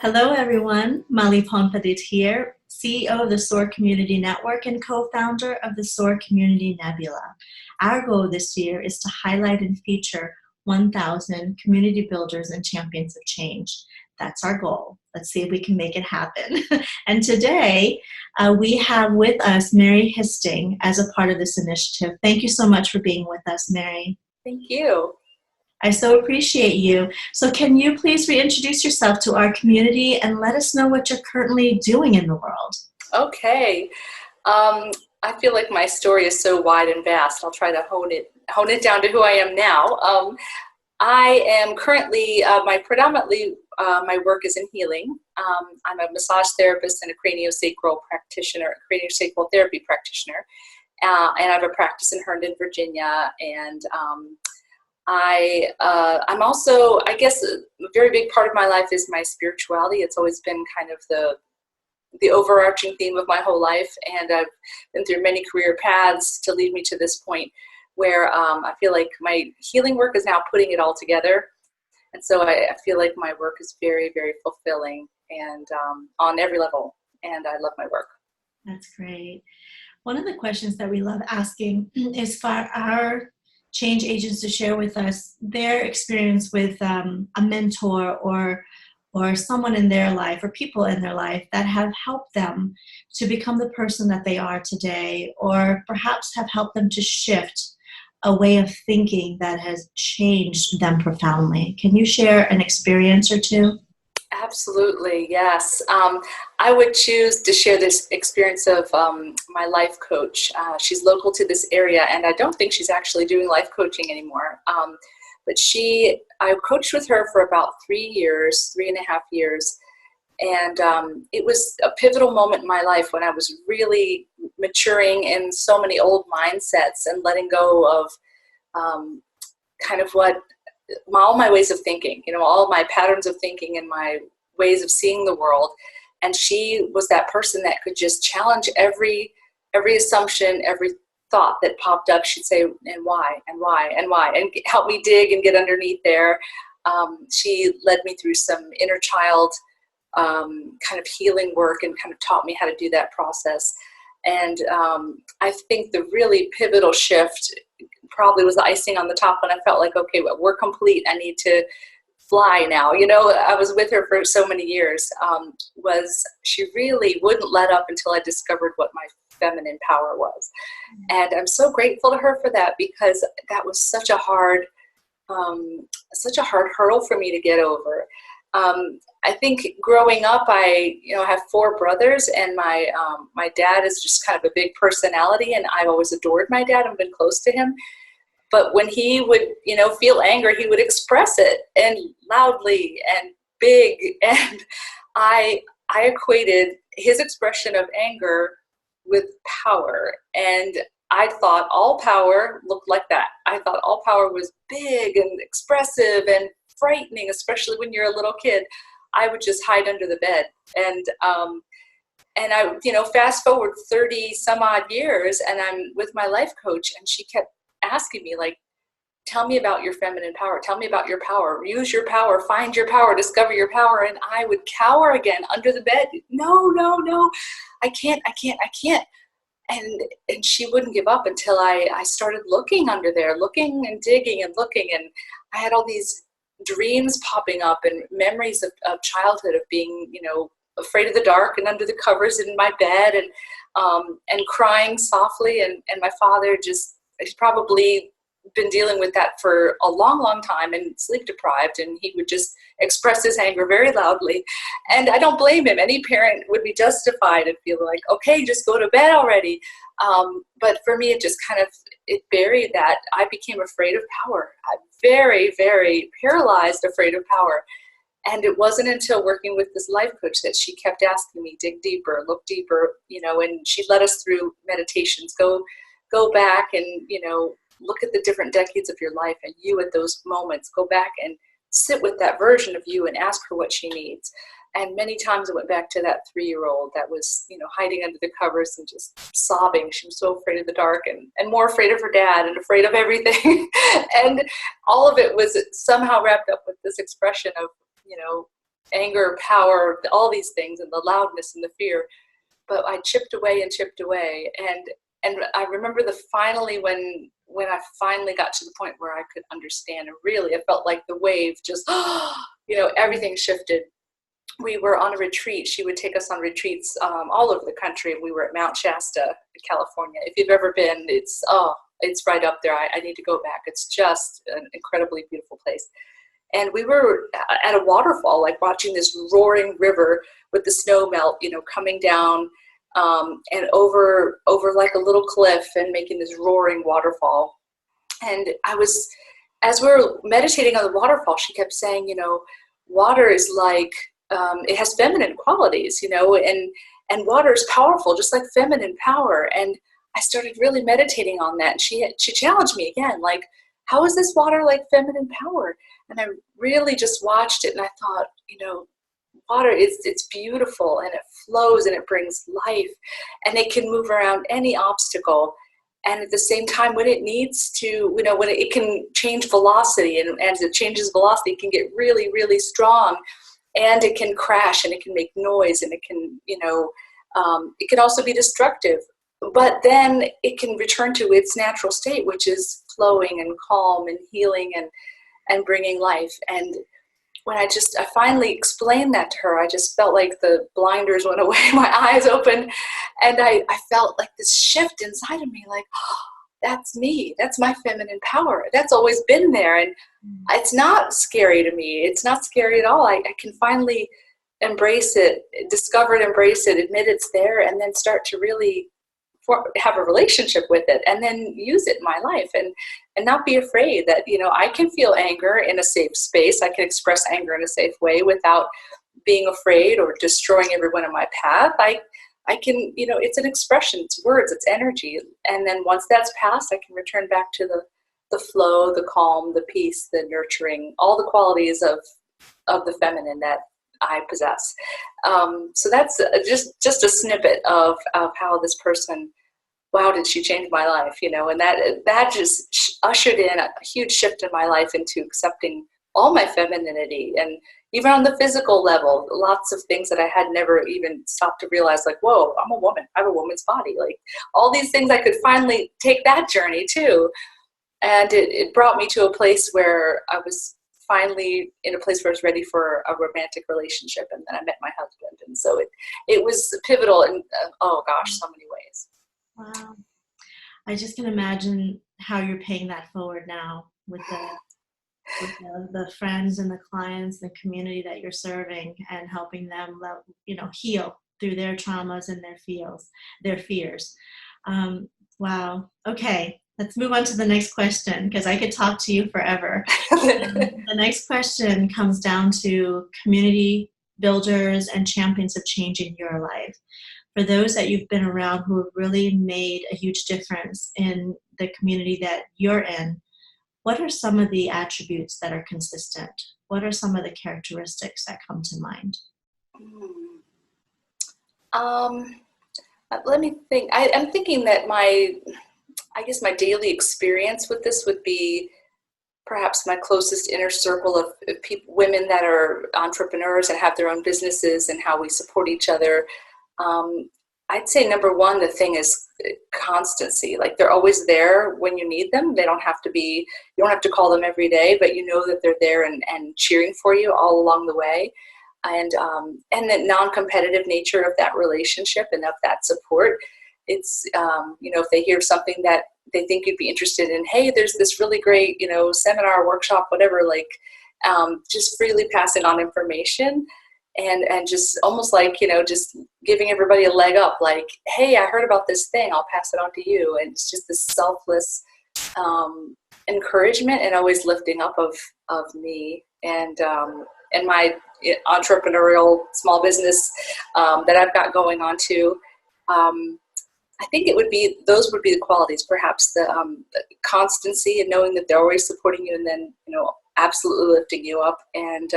Hello, everyone. Mali Ponpadit here, CEO of the SOAR Community Network and co-founder of the SOAR Community Nebula. Our goal this year is to highlight and feature 1,000 community builders and champions of change. That's our goal. Let's see if we can make it happen. And today, we have with us Mary Histing as a part of this initiative. Thank you so much for being with us, Mary. Thank you. I so appreciate you. So can you please reintroduce yourself to our community and let us know what you're currently doing in the world? Okay. I feel like my story is so wide and vast. I'll try to hone it down to who I am now. I am currently, my work is in healing. I'm a massage therapist and a CranioSacral practitioner, CranioSacral therapy practitioner. And I have a practice in Herndon, Virginia. And I'm also, I guess, a very big part of my life is my spirituality. It's always been kind of the overarching theme of my whole life, and I've been through many career paths to lead me to this point where I feel like my healing work is now putting it all together, and so I feel like my work is very, very fulfilling and on every level, and I love my work. That's great. One of the questions that we love asking is for our change agents to share with us their experience with a mentor or someone in their life or people in their life that have helped them to become the person that they are today, or perhaps have helped them to shift a way of thinking that has changed them profoundly. Can you share an experience or two? Absolutely, yes. I would choose to share this experience of my life coach. She's local to this area, and I don't think she's actually doing life coaching anymore. But I coached with her for about 3.5 years, and it was a pivotal moment in my life when I was really maturing in so many old mindsets and letting go of kind of all my ways of thinking, all my patterns of thinking and my ways of seeing the world. And she was that person that could just challenge every assumption, every thought that popped up. She'd say, and why, and why, and why, and help me dig and get underneath there. She led me through some inner child kind of healing work and kind of taught me how to do that process. And I think the really pivotal shift probably was the icing on the top when I felt like, okay, well, we're complete. I need to fly now. I was with her for so many years. She really wouldn't let up until I discovered what my feminine power was. And I'm so grateful to her for that, because that was such a hard hurdle for me to get over. I think growing up, I have 4 brothers, and my dad is just kind of a big personality, and I've always adored my dad and been close to him. But when he would, feel anger, he would express it, and loudly and big. And I equated his expression of anger with power. And I thought all power looked like that. I thought all power was big and expressive and frightening, especially when you're a little kid. I would just hide under the bed. And I, fast forward 30 some odd years, and I'm with my life coach, and she kept asking me, like, tell me about your feminine power. Tell me about your power. Use your power. Find your power. Discover your power. And I would cower again under the bed. No, I can't. And she wouldn't give up until I started looking under there, looking and digging and looking. And I had all these dreams popping up and memories of childhood, of being, afraid of the dark and under the covers in my bed, and crying softly. And my father he's probably been dealing with that for a long, long time and sleep deprived, and he would just express his anger very loudly. And I don't blame him. Any parent would be justified and feel like, okay, just go to bed already. But for me, it just kind of, it buried that. I became afraid of power. I'm very, very paralyzed, afraid of power. And it wasn't until working with this life coach that she kept asking me, dig deeper, look deeper, and she led us through meditations, go back and, look at the different decades of your life, and you at those moments, go back and sit with that version of you and ask her what she needs. And many times I went back to that 3-year-old that was, hiding under the covers and just sobbing. She was so afraid of the dark and more afraid of her dad and afraid of everything. And all of it was somehow wrapped up with this expression of, anger, power, all these things, and the loudness and the fear. But I chipped away and chipped away. And I remember when I finally got to the point where I could understand, and really it felt like the wave just, everything shifted. We were on a retreat. She would take us on retreats all over the country. We were at Mount Shasta, California. If you've ever been, it's right up there. I need to go back. It's just an incredibly beautiful place. And we were at a waterfall, like watching this roaring river with the snow melt, coming down and over like a little cliff and making this roaring waterfall. And as we were meditating on the waterfall, she kept saying, water is like, it has feminine qualities, and water is powerful, just like feminine power. And I started really meditating on that. And she challenged me again, like, how is this water like feminine power? And I really just watched it, and I thought, water it's beautiful, and it flows, and it brings life, and it can move around any obstacle. And at the same time, when it needs to, when it can change velocity, and as it changes velocity, it can get really, really strong, and it can crash, and it can make noise, and it can, it can also be destructive. But then it can return to its natural state, which is flowing and calm and healing and bringing life. And when I finally explained that to her, I just felt like the blinders went away, my eyes opened, and I felt like this shift inside of me, like, oh, that's me. That's my feminine power. That's always been there. And it's not scary to me. It's not scary at all. I can finally embrace it, discover it, embrace it, admit it's there, and then start to really have a relationship with it, and then use it in my life, and not be afraid that, I can feel anger in a safe space. I can express anger in a safe way without being afraid or destroying everyone in my path. I can, it's an expression, it's words, it's energy. And then once that's passed, I can return back to the flow, the calm, the peace, the nurturing, all the qualities of the feminine that I possess. So that's just a snippet of how this person, wow, did she change my life, and that just ushered in a huge shift in my life into accepting all my femininity. And even on the physical level, lots of things that I had never even stopped to realize, like, whoa, I'm a woman. I have a woman's body. Like, all these things, I could finally take that journey too. And it brought me to a place where I was finally in a place where I was ready for a romantic relationship. And then I met my husband. And so it was pivotal in, oh gosh, so many ways. Wow. I just can imagine how you're paying that forward now with the friends and the clients, the community that you're serving, and helping them, heal through their traumas and their fears. Wow. Okay. Let's move on to the next question, because I could talk to you forever. The next question comes down to community builders and champions of change in your life. For those that you've been around who have really made a huge difference in the community that you're in, what are some of the attributes that are consistent? What are some of the characteristics that come to mind? Let me think. I'm thinking that my daily experience with this would be perhaps my closest inner circle of people, women that are entrepreneurs and have their own businesses, and how we support each other. I'd say number one, the thing is constancy. Like, they're always there when you need them. You don't have to call them every day, but you know that they're there and cheering for you all along the way. And the non-competitive nature of that relationship and of that support. It's, if they hear something that they think you'd be interested in, hey, there's this really great, seminar, workshop, whatever, like, just freely passing on information. And just almost like, just giving everybody a leg up, like, hey, I heard about this thing, I'll pass it on to you. And it's just this selfless encouragement and always lifting up of me and my entrepreneurial small business that I've got going on too. I think those would be the qualities, perhaps the constancy and knowing that they're always supporting you, and then, absolutely lifting you up. And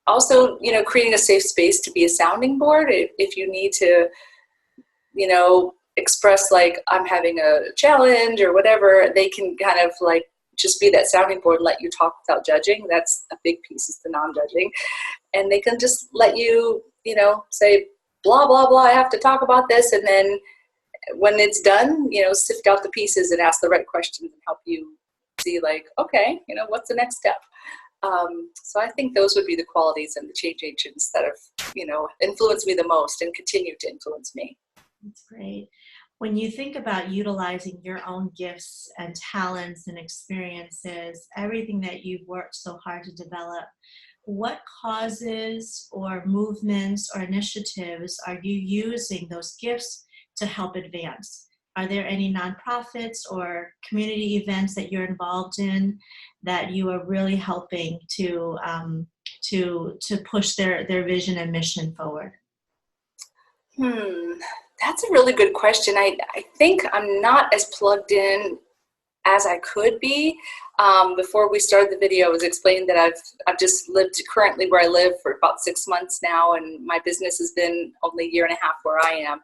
also, creating a safe space to be a sounding board. If you need to, express, like, I'm having a challenge or whatever, they can kind of, like, just be that sounding board, let you talk without judging. That's a big piece, is the non-judging. And they can just let you, say, blah, blah, blah, I have to talk about this. And then when it's done, sift out the pieces and ask the right questions and help you see, like, okay, what's the next step? So I think those would be the qualities and the change agents that have, influenced me the most and continue to influence me. That's great. When you think about utilizing your own gifts and talents and experiences, everything that you've worked so hard to develop, what causes or movements or initiatives are you using those gifts to help advance? Are there any nonprofits or community events that you're involved in that you are really helping to push their vision and mission forward? That's a really good question. I think I'm not as plugged in as I could be. Before we started the video, I was explaining that I've just lived currently where I live for about 6 months now, and my business has been only a year and a half where I am.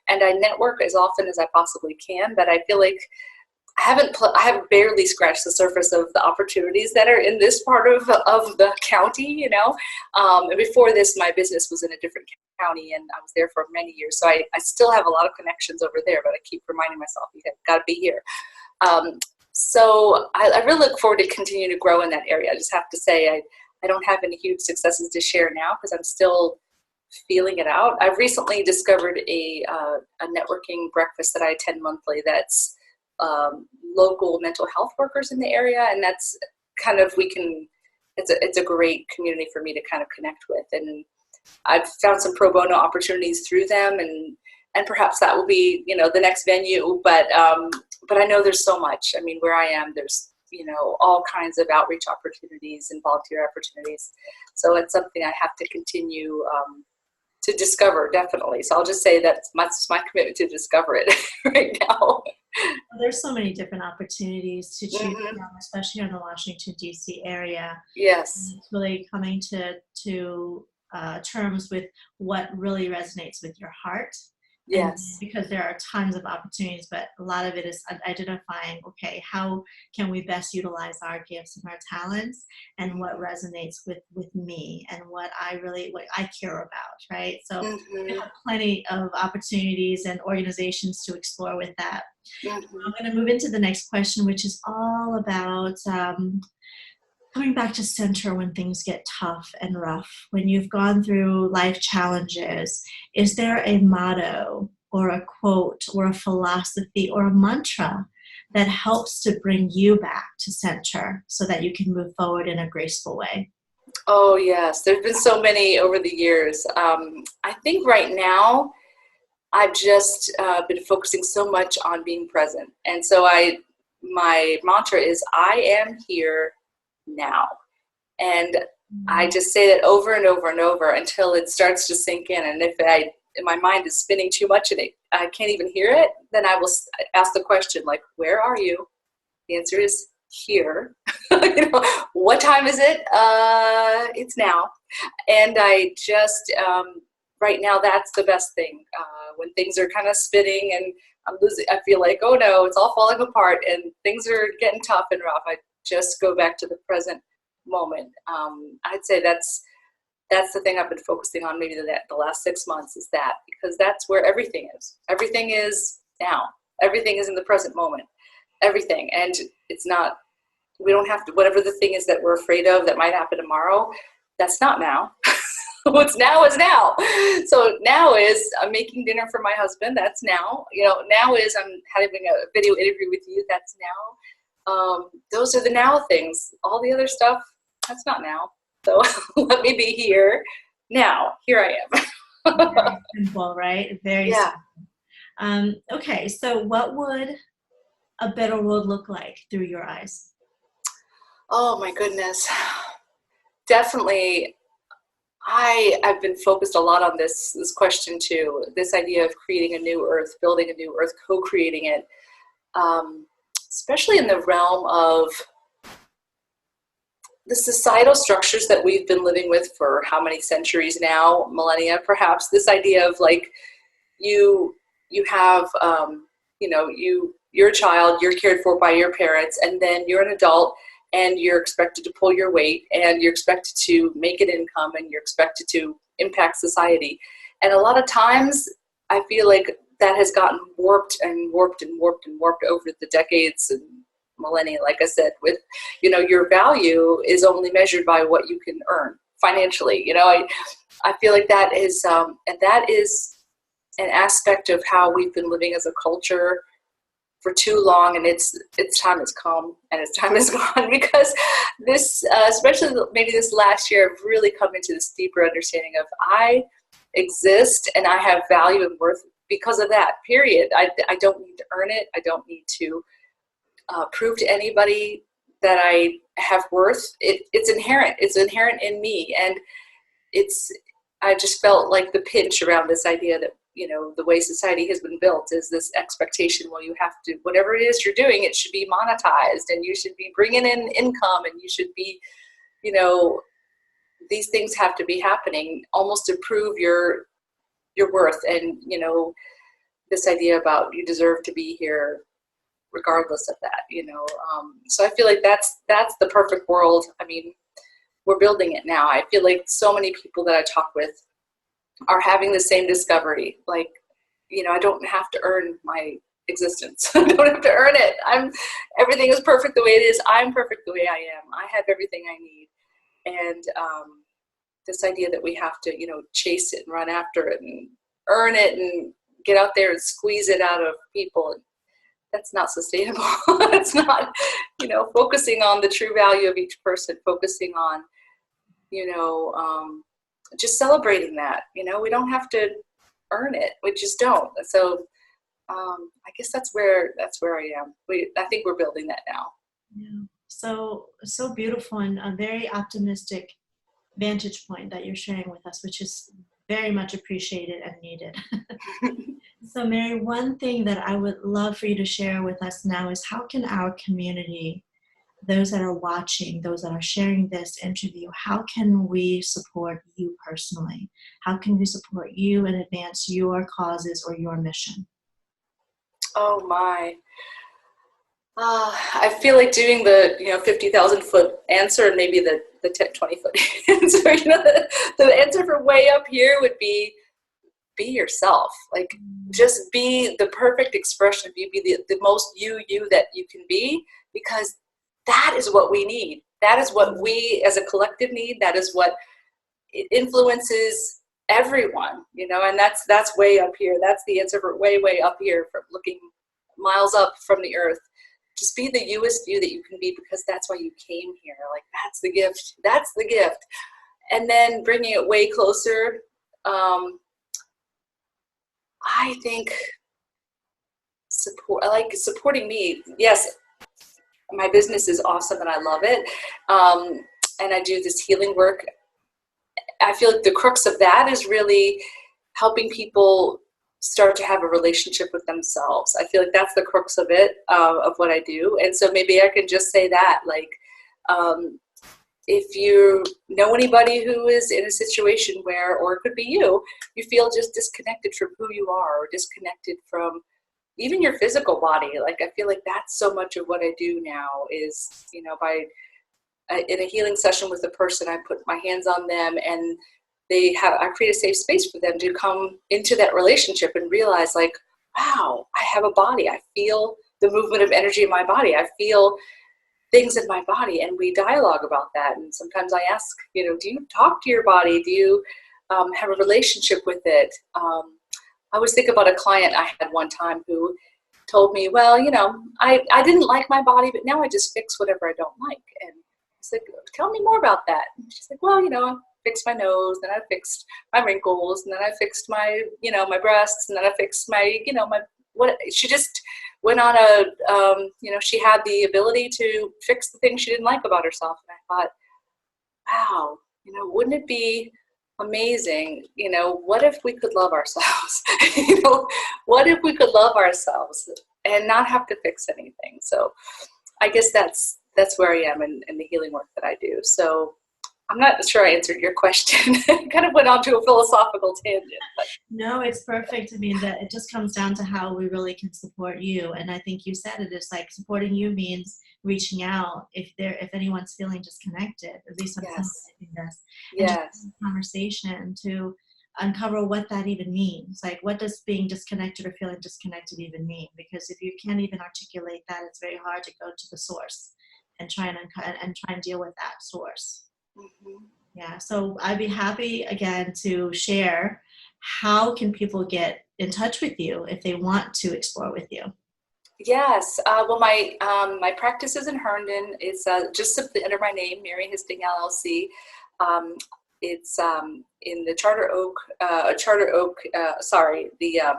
And I network as often as I possibly can, but I feel like I have barely scratched the surface of the opportunities that are in this part of the county, And before this, my business was in a different county, and I was there for many years. So I still have a lot of connections over there, but I keep reminding myself, you got to be here. So I really look forward to continuing to grow in that area. I just have to say I don't have any huge successes to share now because I'm still feeling it out. I've recently discovered a networking breakfast that I attend monthly that's local mental health workers in the area, and that's kind of, it's a great community for me to kind of connect with, and I've found some pro bono opportunities through them, and perhaps that will be the next venue, but I know there's so much. I mean, where I am, there's all kinds of outreach opportunities and volunteer opportunities, so it's something I have to continue to discover, definitely. So I'll just say that's my commitment to discover it right now. There's so many different opportunities to choose from, especially in the Washington, D.C. area. Yes. It's really coming to terms with what really resonates with your heart. Yes. And because there are tons of opportunities, but a lot of it is identifying, okay, how can we best utilize our gifts and our talents, and what resonates with me and what I care about, right? So we have plenty of opportunities and organizations to explore with that. I'm going to move into the next question, which is all about coming back to center when things get tough and rough. When you've gone through life challenges, is there a motto or a quote or a philosophy or a mantra that helps to bring you back to center so that you can move forward in a graceful way? Oh, yes. There's been so many over the years. I think right now I've just been focusing so much on being present. And so my mantra is, I am here now. And I just say that over and over and over until it starts to sink in. And if my mind is spinning too much and I can't even hear it, then I will ask the question, like, where are you? The answer is here. What time is it? It's now. And I just, right now, that's the best thing. When things are kind of spinning and I feel like, oh no, it's all falling apart and things are getting tough and rough, I just go back to the present moment. I'd say that's the thing I've been focusing on maybe the last 6 months, is that, because that's where everything is. Everything is now. Everything is in the present moment. Everything. And it's not, we don't have to, whatever the thing is that we're afraid of that might happen tomorrow, that's not now. What's now is now. So now is I'm making dinner for my husband. That's now. Now is I'm having a video interview with you. That's now. Those are the now things. All the other stuff, that's not now. So let me be here now. Here I am. Very simple, right? Very simple. Okay, so what would a better world look like through your eyes? Oh my goodness. Definitely. I've been focused a lot on this question too, this idea of creating a new earth, building a new earth, co-creating it, especially in the realm of the societal structures that we've been living with for how many centuries now, millennia perhaps. This idea of like you have, you're a child, you're cared for by your parents, and then you're an adult and you're expected to pull your weight and you're expected to make an income and you're expected to impact society. And a lot of times I feel like that has gotten warped and warped and warped and warped over the decades and millennia. Like I said, with, your value is only measured by what you can earn financially. I feel like that is, and that is an aspect of how we've been living as a culture for too long, and its time has come and its time is gone, because this, especially maybe this last year, I've really come into this deeper understanding of I exist and I have value and worth because of that, period. I don't need to earn it. I don't need to prove to anybody that I have worth. It's inherent. It's inherent in me, and I just felt like the pinch around this idea that, the way society has been built is this expectation, well, you have to, whatever it is you're doing, it should be monetized and you should be bringing in income and you should be, these things have to be happening almost to prove your worth. And, this idea about you deserve to be here regardless of that, so I feel like that's the perfect world. I mean, we're building it now. I feel like so many people that I talk with are having the same discovery. Like, I don't have to earn my existence. I don't have to earn it. Everything is perfect the way it is. I'm perfect the way I am. I have everything I need. And this idea that we have to, chase it and run after it and earn it and get out there and squeeze it out of people, that's not sustainable. It's not, focusing on the true value of each person, focusing on, just celebrating that, we don't have to earn it. We just don't. So I guess that's where I am. I think we're building that now. Yeah. So beautiful, and a very optimistic vantage point that you're sharing with us, which is very much appreciated and needed. So Mary, one thing that I would love for you to share with us now is how can our community, those that are watching, those that are sharing this interview, how can we support you personally? How can we support you and advance your causes or your mission? Oh my. I feel like doing the 50,000 foot answer and maybe the 20 foot answer. The answer for way up here would be yourself. Like, just be the perfect expression of you. Be the most you that you can be, because that is what we need. That is what we as a collective need. That is what influences everyone. And that's way up here. That's the answer for way up here, from looking miles up from the earth. Just be the youest you that you can be, because that's why you came here. Like, that's the gift. That's the gift. And then bringing it way closer. I think supporting me. Yes, my business is awesome and I love it. And I do this healing work. I feel like the crux of that is really helping people start to have a relationship with themselves. I feel like that's the crux of it, of what I do. And so maybe I can just say that, like, if you know anybody who is in a situation where, or it could be you feel just disconnected from who you are, or disconnected from even your physical body. Like, I feel like that's so much of what I do now is, in a healing session with a person, I put my hands on them and I create a safe space for them to come into that relationship and realize, like, wow, I have a body. I feel the movement of energy in my body. I feel things in my body, and we dialogue about that. And sometimes I ask, do you talk to your body? Do you have a relationship with it? I always think about a client I had one time who told me, well, I didn't like my body, but now I just fix whatever I don't like. And I said, tell me more about that. And she's like, well, I fixed my nose, then I fixed my wrinkles, and then I fixed my, my breasts, and then I fixed my, she just went on she had the ability to fix the things she didn't like about herself. And I thought, wow, wouldn't it be amazing, what if we could love ourselves? What if we could love ourselves and not have to fix anything? So I guess that's where I am in the healing work that I do. So I'm not sure I answered your question. Kind of went on to a philosophical tangent. But. No, it's perfect. I mean, that it just comes down to how we really can support you. And I think you said it is like supporting you means reaching out if anyone's feeling disconnected, at least I'm Yes. summarizing this. And just Yes. have a conversation to uncover what that even means. Like, what does being disconnected or feeling disconnected even mean? Because if you can't even articulate that, it's very hard to go to the source and try and deal with that source. Mm-hmm. Yeah, so I'd be happy again to share how can people get in touch with you if they want to explore with you. Yes. Well, my practice is in Herndon. It's just simply under my name, Mary Histing LLC. It's in the the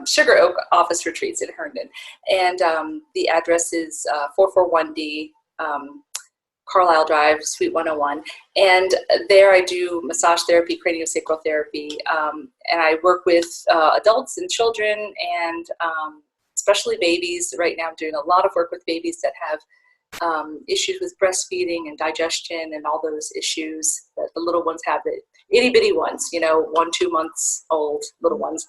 Sugar Oak Office Retreats in Herndon, and the address is 441D. Carlisle Drive, Suite 101. And there I do massage therapy, craniosacral therapy, and I work with adults and children, and especially babies. Right now I'm doing a lot of work with babies that have issues with breastfeeding and digestion and all those issues that the little ones have, the itty bitty ones, 1-2 months old little ones.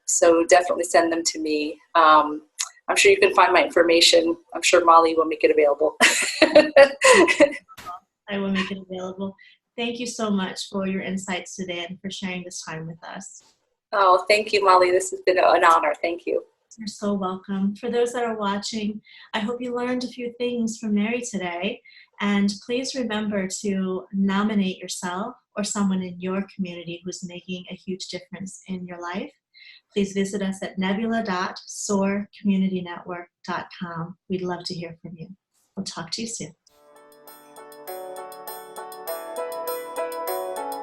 So definitely send them to me. I'm sure you can find my information. I'm sure Molly will make it available. I will make it available. Thank you so much for your insights today and for sharing this time with us. Oh, thank you, Molly. This has been an honor. Thank you. You're so welcome. For those that are watching, I hope you learned a few things from Mary today. And please remember to nominate yourself or someone in your community who's making a huge difference in your life. Please visit us at nebula.soarcommunitynetwork.com. We'd love to hear from you. We'll talk to you soon.